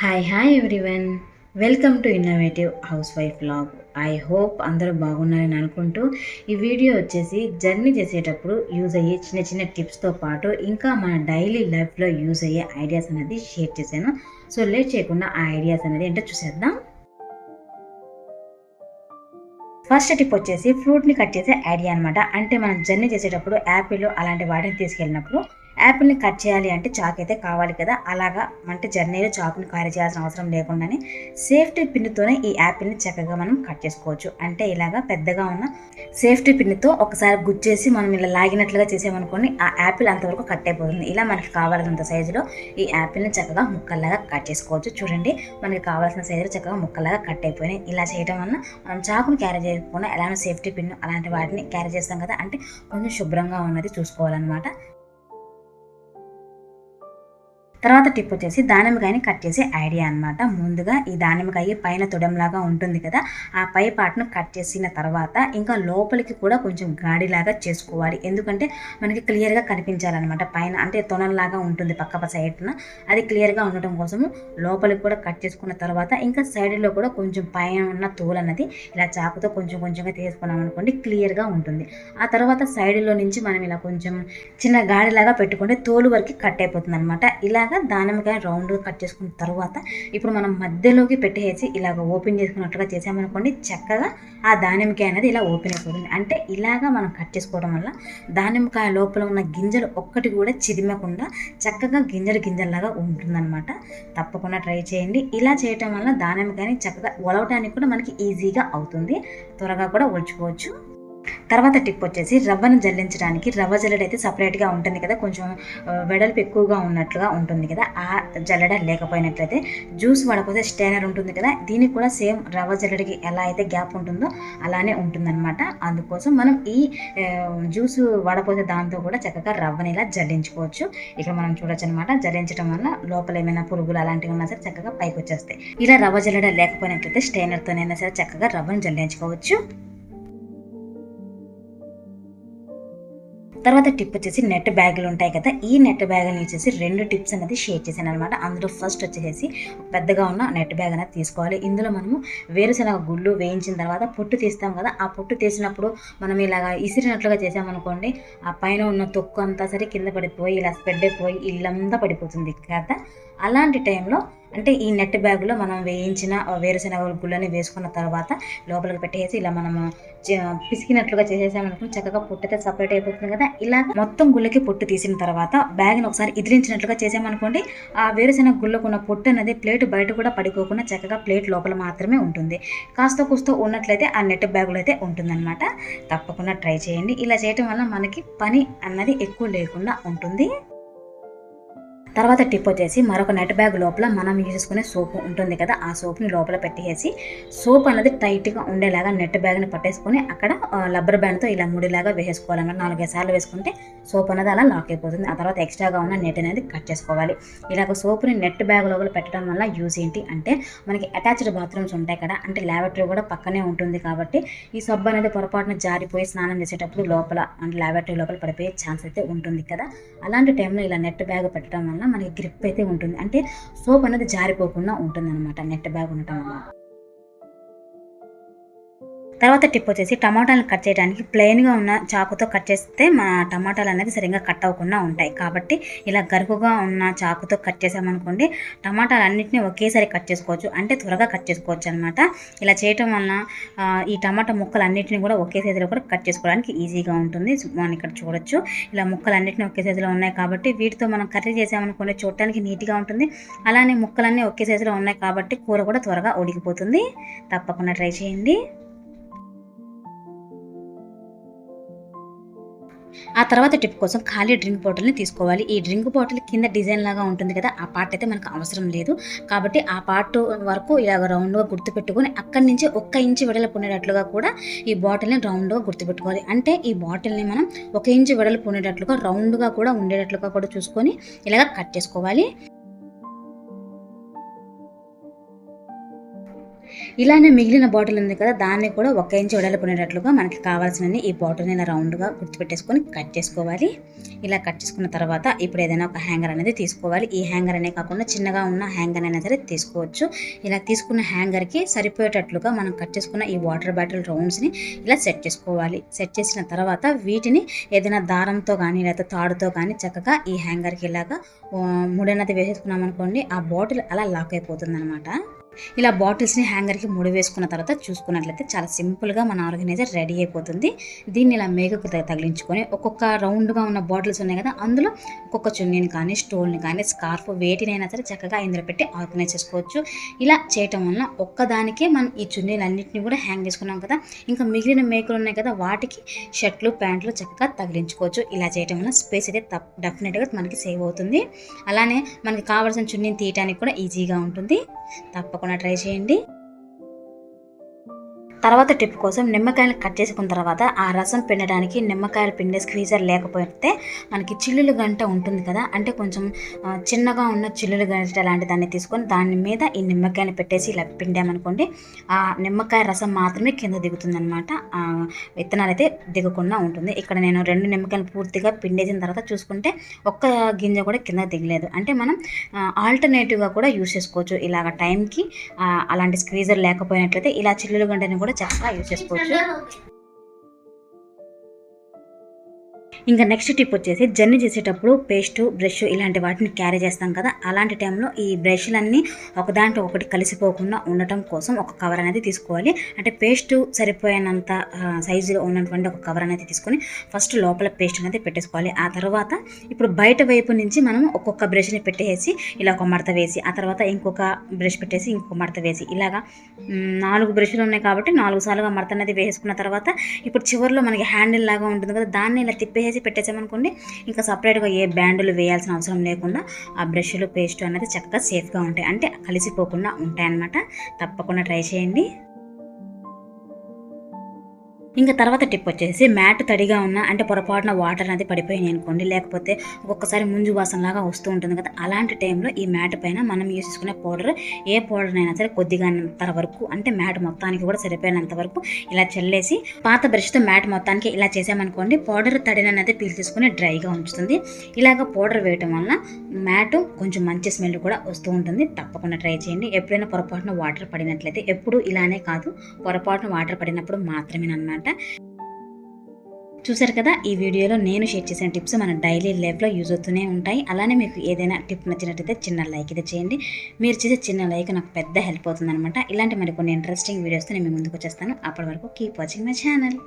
Hi everyone. Welcome to innovative house wife vlog. I hope అందరూ బాగున్నారని అనుకుంటూ ఈ వీడియో వచ్చేసి జర్నీ చేసేటప్పుడు యూజ్ అయ్యే చిన్న చిన్న టిప్స్తో పాటు ఇంకా మన డైలీ లైఫ్లో యూజ్ అయ్యే ఐడియాస్ అనేది షేర్ చేశాను. సో లేట్ చేయకుండా ఆ ఐడియాస్ అనేది ఏంటో చూసేద్దాం. ఫస్ట్ టిప్ వచ్చేసి ఫ్రూట్ని కట్ చేసే ఐడియా అనమాట. అంటే మనం జర్నీ చేసేటప్పుడు యాపిల్ అలాంటి వాటిని తీసుకెళ్ళినప్పుడు యాపిల్ని కట్ చేయాలి అంటే చాక్ అయితే కావాలి కదా. అలాగా అంటే జర్నీలో చాకుని క్యారీ చేయాల్సిన అవసరం లేకుండానే సేఫ్టీ పిన్తోనే ఈ యాపిల్ని చక్కగా మనం కట్ చేసుకోవచ్చు. అంటే ఇలాగా పెద్దగా ఉన్న సేఫ్టీ పిన్తో ఒకసారి గుచ్చేసి మనం ఇలా లాగినట్లుగా చేసామనుకోండి, ఆ యాపిల్ అంతవరకు కట్ అయిపోతుంది. ఇలా మనకి కావాల్సినంత సైజులో ఈ యాపిల్ని చక్కగా ముక్కల్లాగా కట్ చేసుకోవచ్చు. చూడండి, మనకి కావాల్సిన సైజులో చక్కగా ముక్కల్లాగా కట్ అయిపోయినాయి. ఇలా చేయడం వల్ల మనం చాకుని క్యారీ చేయకుండా ఎలానో సేఫ్టీ పిన్ అలాంటి వాటిని క్యారీ చేస్తాం కదా, అంటే కొంచెం శుభ్రంగా ఉన్నది చూసుకోవాలన్నమాట. తర్వాత టిప్ వచ్చేసి దానిమ్మకాయని కట్ చేసే ఐడియా అనమాట. ముందుగా ఈ దానిమ్మకాయ పైన తొడంలాగా ఉంటుంది కదా, ఆ పై పార్ట్ను కట్ చేసిన తర్వాత ఇంకా లోపలికి కూడా కొంచెం గాడిలాగా చేసుకోవాలి. ఎందుకంటే మనకి క్లియర్గా కనిపించాలన్నమాట. పైన అంటే తొనల్లాగా ఉంటుంది పక్క సైడ్న, అది క్లియర్గా ఉండటం కోసము లోపలికి కూడా కట్ చేసుకున్న తర్వాత ఇంకా సైడ్లో కూడా కొంచెం పైన ఉన్న తోలు అన్నది ఇలా చాకుతో కొంచెం కొంచెంగా తీసుకున్నాం అనుకోండి, క్లియర్గా ఉంటుంది. ఆ తర్వాత సైడ్లో నుంచి మనం ఇలా కొంచెం చిన్న గాడిలాగా పెట్టుకుంటే తోలు వరకు కట్ అయిపోతుంది అనమాట. ఇలాగ దానిమ్మకాయ రౌండ్గా కట్ చేసుకున్న తర్వాత ఇప్పుడు మనం మధ్యలోకి పెట్టేసి ఇలాగ ఓపెన్ చేసుకున్నట్టుగా చేసామనుకోండి, చక్కగా ఆ దానిమ్మకాయ అనేది ఇలా ఓపెన్ అయిపోతుంది. అంటే ఇలాగా మనం కట్ చేసుకోవడం వల్ల దానిమ్మకాయ లోపల ఉన్న గింజలు ఒక్కటి కూడా చిదిమకుండా చక్కగా గింజలాగా ఉంటుందన్నమాట. తప్పకుండా ట్రై చేయండి. ఇలా చేయటం వల్ల దానిమ్మకాయని చక్కగా ఒలవటానికి కూడా మనకి ఈజీగా అవుతుంది, త్వరగా కూడా ఒలుచుకోవచ్చు. తర్వాత టిప్ వచ్చేసి రవ్వను జల్లించడానికి రవ్వ జల్లెడ అయితే సపరేట్గా ఉంటుంది కదా, కొంచెం వెడల్పు ఎక్కువగా ఉన్నట్లుగా ఉంటుంది కదా. ఆ జల్లెడ లేకపోయినట్లయితే జ్యూస్ వడపోతే స్టైనర్ ఉంటుంది కదా, దీనికి కూడా సేమ్ రవ్వ జల్లెడకి ఎలా అయితే గ్యాప్ ఉంటుందో అలానే ఉంటుందన్నమాట. అందుకోసం మనం ఈ జ్యూస్ వడపోతే దాంతో కూడా చక్కగా రవ్వని ఇలా జల్లించుకోవచ్చు. ఇక్కడ మనం చూడొచ్చు అనమాట. జల్లించడం వల్ల లోపల ఏమైనా పురుగులు అలాంటివి ఉన్నా సరే చక్కగా పైకి వచ్చేస్తాయి. ఇలా రవ్వ జల్లెడ లేకపోయినట్లయితే స్టైనర్తోనైనా సరే చక్కగా రవ్వను జల్లించుకోవచ్చు. తర్వాత టిప్ వచ్చేసి నెట్ బ్యాగులు ఉంటాయి కదా, ఈ నెట్ బ్యాగులు వచ్చేసి 2 టిప్స్ అనేది షేర్ చేశాను అనమాట. అందులో ఫస్ట్ వచ్చేసి పెద్దగా ఉన్న నెట్ బ్యాగ్ అనేది తీసుకోవాలి. ఇందులో మనము వేరుశనగ గుళ్ళు వేయించిన తర్వాత పొట్టు తీస్తాం కదా, ఆ పొట్టు తీసినప్పుడు మనం ఇలాగా ఇసిరినట్లుగా చేసామనుకోండి, ఆ పైన ఉన్న తొక్కు అంతా సరే కింద పడిపోయి ఇలా స్ప్రెడ్ అయిపోయి ఇల్లంతా పడిపోతుంది కదా. అలాంటి టైంలో అంటే ఈ నెట్ బ్యాగులో మనం వేయించిన వేరుశనగ గుళ్ళని వేసుకున్న తర్వాత లోపలికి పెట్టేసి ఇలా మనము పిసికినట్లుగా చేసేసామనుకుని చక్కగా పొట్టు అయితే సపరేట్ అయిపోతుంది కదా. ఇలా మొత్తం గుళ్ళకి పొట్టు తీసిన తర్వాత బ్యాగ్ని ఒకసారి ఇదిలించినట్లుగా చేసామనుకోండి, ఆ వేరుశనగ గుళ్ళకు ఉన్న పొట్టు అనేది ప్లేట్ బయట కూడా పడిపోకుండా చక్కగా ప్లేట్ లోపల మాత్రమే ఉంటుంది. కాస్త కూస్తో ఉన్నట్లయితే ఆ నెట్ బ్యాగులో అయితే ఉంటుందన్నమాట. తప్పకుండా ట్రై చేయండి. ఇలా చేయటం వల్ల మనకి పని అన్నది ఎక్కువ లేకుండా ఉంటుంది. తర్వాత టిప్ వచ్చేసి మరొక నెట్ బ్యాగ్ లోపల మనం యూజ్ చేసుకునే సోప్ ఉంటుంది కదా, ఆ సోప్ని లోపల పెట్టేసి సోప్ అనేది టైట్గా ఉండేలాగా నెట్ బ్యాగ్ని పట్టేసుకొని అక్కడ రబ్బర్ బ్యాండ్తో ఇలా ముడిలాగా వేసుకోవాలన్నమాట. 4-5 సార్లు వేసుకుంటే సోప్ అనేది అలా లాక్ అయిపోతుంది. ఆ తర్వాత ఎక్స్ట్రాగా ఉన్న నెట్ అనేది కట్ చేసుకోవాలి. ఇలాగ సోప్ని నెట్ బ్యాగ్ లోపల పెట్టడం వల్ల యూజ్ ఏంటి అంటే, మనకి అటాచ్డ్ బాత్రూమ్స్ ఉంటాయి కదా, అంటే ల్యాబరేటరీ కూడా పక్కనే ఉంటుంది కాబట్టి ఈ సబ్బు అనేది పొరపాటున జారిపోయి స్నానం చేసేటప్పుడు లోపల అంటే ల్యాబరేటరీ లోపల పడిపోయే ఛాన్స్ అయితే ఉంటుంది కదా. అలాంటి టైంలో ఇలా నెట్ బ్యాగ్ పెట్టడం వల్ల మనకి గ్రిప్ అయితే ఉంటుంది, అంటే సోప్ అనేది జారిపోకుండా ఉంటుంది అనమాట నెట్ బ్యాగ్ ఉండటం వల్ల. తర్వాత టిప్ వచ్చేసి టమాటాలను కట్ చేయడానికి ప్లెయిన్గా ఉన్న చాకుతో కట్ చేస్తే మా టమాటాలు అనేది సరిగ్గా కట్ అవ్వకుండా ఉంటాయి. కాబట్టి ఇలా గరుకుగా ఉన్న చాకుతో కట్ చేసామనుకోండి, టమాటాలు అన్నింటినీ ఒకేసారి కట్ చేసుకోవచ్చు, అంటే త్వరగా కట్ చేసుకోవచ్చు అనమాట. ఇలా చేయటం వలన ఈ టమాటా ముక్కలు అన్నింటినీ కూడా ఒకే సైజులో కూడా కట్ చేసుకోవడానికి ఈజీగా ఉంటుంది. మనం ఇక్కడ చూడొచ్చు, ఇలా ముక్కలు అన్నింటినీ ఒకే సైజులో ఉన్నాయి కాబట్టి వీటితో మనం కర్రీ చేసామనుకోండి చూడటానికి నీట్గా ఉంటుంది. అలానే ముక్కలన్నీ ఒకే సైజులో ఉన్నాయి కాబట్టి కూర కూడా త్వరగా ఉడికిపోతుంది. తప్పకుండా ట్రై చేయండి. ఆ తర్వాత టిప్ కోసం ఖాళీ డ్రింక్ బాటిల్ని తీసుకోవాలి. ఈ డ్రింక్ బాటిల్ కింద డిజైన్ లాగా ఉంటుంది కదా, ఆ పార్ట్ అయితే మనకు అవసరం లేదు. కాబట్టి ఆ పార్ట్ వరకు ఇలాగ రౌండ్గా గుర్తుపెట్టుకొని అక్కడి నుంచి 1 ఇంచు వెడల్పు ఉండేటట్లుగా కూడా ఈ బాటిల్ని రౌండ్గా గుర్తుపెట్టుకోవాలి. అంటే ఈ బాటిల్ని మనం 1 ఇంచు వెడల్పు ఉండేటట్లుగా రౌండ్గా కూడా ఉండేటట్లుగా కూడా చూసుకొని ఇలాగ కట్ చేసుకోవాలి. ఇలానే మిగిలిన బాటిల్ ఉంది కదా, దాన్ని కూడా 1 ఇంచు వెడల్పునేటట్లుగా మనకి కావాల్సినన్ని ఈ బాటిల్ని ఇలా రౌండ్గా గుర్తుపెట్టేసుకొని కట్ చేసుకోవాలి. ఇలా కట్ చేసుకున్న తర్వాత ఇప్పుడు ఏదైనా ఒక హ్యాంగర్ అనేది తీసుకోవాలి. ఈ హ్యాంగర్ అనే కాకుండా చిన్నగా ఉన్న హ్యాంగర్ అయినా సరే తీసుకోవచ్చు. ఇలా తీసుకున్న హ్యాంగర్కి సరిపోయేటట్లుగా మనం కట్ చేసుకున్న ఈ వాటర్ బాటిల్ రౌండ్స్ని ఇలా సెట్ చేసుకోవాలి. సెట్ చేసిన తర్వాత వీటిని ఏదైనా దారంతో కానీ లేదా తాడుతో కానీ చక్కగా ఈ హ్యాంగర్కి ఇలాగా ముడన్నది వేసేసుకున్నాం అనుకోండి, ఆ బాటిల్ అలా లాక్ అయిపోతుంది అనమాట. ఇలా బాటిల్స్ని హ్యాంగర్కి ముడి వేసుకున్న తర్వాత చూసుకున్నట్లయితే చాలా సింపుల్గా మన ఆర్గనైజర్ రెడీ అయిపోతుంది. దీన్ని ఇలా మేకకు తగిలించుకొని ఒక్కొక్క రౌండ్గా ఉన్న బాటిల్స్ ఉన్నాయి కదా, అందులో ఒక్కొక్క చున్నీని కానీ స్టోల్ని కానీ స్కార్ఫ్ వేటినైనా సరే చక్కగా ఇందులో పెట్టి ఆర్గనైజ్ చేసుకోవచ్చు. ఇలా చేయటం వల్ల ఒక్కదానికే మనం ఈ చున్నీలన్నింటినీ కూడా హ్యాంగ్ చేసుకున్నాం కదా, ఇంకా మిగిలిన మేకలు ఉన్నాయి కదా వాటికి షర్ట్లు ప్యాంట్లు చక్కగా తగిలించుకోవచ్చు. ఇలా చేయటం వల్ల స్పేస్ అయితే డెఫినెట్గా మనకి సేవ్ అవుతుంది. అలానే మనకి కావాల్సిన చున్నీని తీయడానికి కూడా ఈజీగా ఉంటుంది. తప్పకుండా ట్రై చేయండి. తర్వాత టిప్ కోసం నిమ్మకాయలు కట్ చేసుకున్న తర్వాత ఆ రసం పిండడానికి నిమ్మకాయలు పిండే స్క్వీజర్ లేకపోతే మనకి చిల్లులు గంట ఉంటుంది కదా, అంటే కొంచెం చిన్నగా ఉన్న చిల్లులు గంట లాంటి దాన్ని తీసుకొని దాని మీద ఈ నిమ్మకాయని పెట్టేసి ఇలా పిండామనుకోండి, ఆ నిమ్మకాయ రసం మాత్రమే కింద దిగుతుంది అనమాట. విత్తనాలు అయితే దిగకుండా ఉంటుంది. ఇక్కడ నేను 2 నిమ్మకాయలు పూర్తిగా పిండేసిన తర్వాత చూసుకుంటే ఒక్క గింజ కూడా కింద దిగలేదు. అంటే మనం ఆల్టర్నేటివ్గా కూడా యూజ్ చేసుకోవచ్చు. ఇలాగ టైంకి అలాంటి స్క్వీజర్ లేకపోయినట్లయితే ఇలా చిల్లులు గంటని కూడా చక్కగా యూజ్ చేసుకోవచ్చు. ఇంకా నెక్స్ట్ టిప్ వచ్చేసి జర్నీ చేసేటప్పుడు పేస్ట్ బ్రష్ ఇలాంటి వాటిని క్యారీ చేస్తాం కదా, అలాంటి టైంలో ఈ బ్రష్లన్నీ ఒకదాంట్లో ఒకటి కలిసిపోకుండా ఉండటం కోసం ఒక కవర్ అనేది తీసుకోవాలి. అంటే పేస్ట్ సరిపోయినంత సైజులో ఉన్నటువంటి ఒక కవర్ అనేది తీసుకొని ఫస్ట్ లోపల పేస్ట్ అనేది పెట్టేసుకోవాలి. ఆ తర్వాత ఇప్పుడు బయట వైపు నుంచి మనం ఒక్కొక్క బ్రష్ని పెట్టేసి ఇలా ఒక మడత వేసి, ఆ తర్వాత ఇంకొక బ్రష్ పెట్టేసి ఇంకొక మడత వేసి, ఇలాగా 4 బ్రష్లు ఉన్నాయి కాబట్టి 4 సార్లుగా మడత అనేది వేసుకున్న తర్వాత ఇప్పుడు చివరిలో మనకి హ్యాండిల్ లాగా ఉంటుంది కదా, దాన్ని ఇలా తిప్పేసి పెట్టేసామనుకోండి, ఇంకా సపరేట్గా ఏ బ్యాండులు వేయాల్సిన అవసరం లేకుండా ఆ బ్రష్లు పేస్ట్ అనేది చక్కగా సేఫ్గా ఉంటాయి, అంటే కలిసిపోకుండా ఉంటాయి అన్నమాట. తప్పకుండా ట్రై చేయండి. ఇంకా తర్వాత టిప్ వచ్చేసి మ్యాట్ తడిగా ఉన్న అంటే పొరపాటున వాటర్ అనేది పడిపోయినాయి అనుకోండి, లేకపోతే ఒక్కొక్కసారి ముంజు వాసనలాగా వస్తూ ఉంటుంది కదా, అలాంటి టైంలో ఈ మ్యాట్ పైన మనం యూజ్ చేసుకునే పౌడర్ ఏ పౌడర్ అయినా సరే కొద్దిగా వరకు అంటే మ్యాట్ మొత్తానికి కూడా సరిపోయినంత వరకు ఇలా చల్లేసి పాత బ్రష్తో మ్యాట్ మొత్తానికి ఇలా చేసామనుకోండి, పౌడర్ తడిని అనేది పీల్ తీసుకుని డ్రైగా ఉంచుతుంది. ఇలాగ పౌడర్ వేయటం వల్ల మ్యాట్ కొంచెం మంచి స్మెల్ కూడా వస్తూ ఉంటుంది. తప్పకుండా ట్రై చేయండి. ఎప్పుడైనా పొరపాటున వాటర్ పడినట్లయితే, ఎప్పుడు ఇలానే కాదు, పొరపాటున వాటర్ పడినప్పుడు మాత్రమేనమాట. చూసారు కదా, ఈ వీడియోలో నేను షేర్ చేసిన టిప్స్ మన డైలీ లైఫ్లో యూజ్ అవుతూనే ఉంటాయి. అలానే మీకు ఏదైనా టిప్ నచ్చినట్టయితే చిన్న లైక్ అయితే చేయండి. మీరు చేసే చిన్న లైక్ నాకు పెద్ద హెల్ప్ అవుతుంది అనమాట. ఇలాంటి మరికొన్ని ఇంట్రెస్టింగ్ వీడియోస్తో నేను మీ ముందుకు వచ్చేస్తాను. అప్పటి వరకు కీప్ వాచింగ్ మై ఛానల్.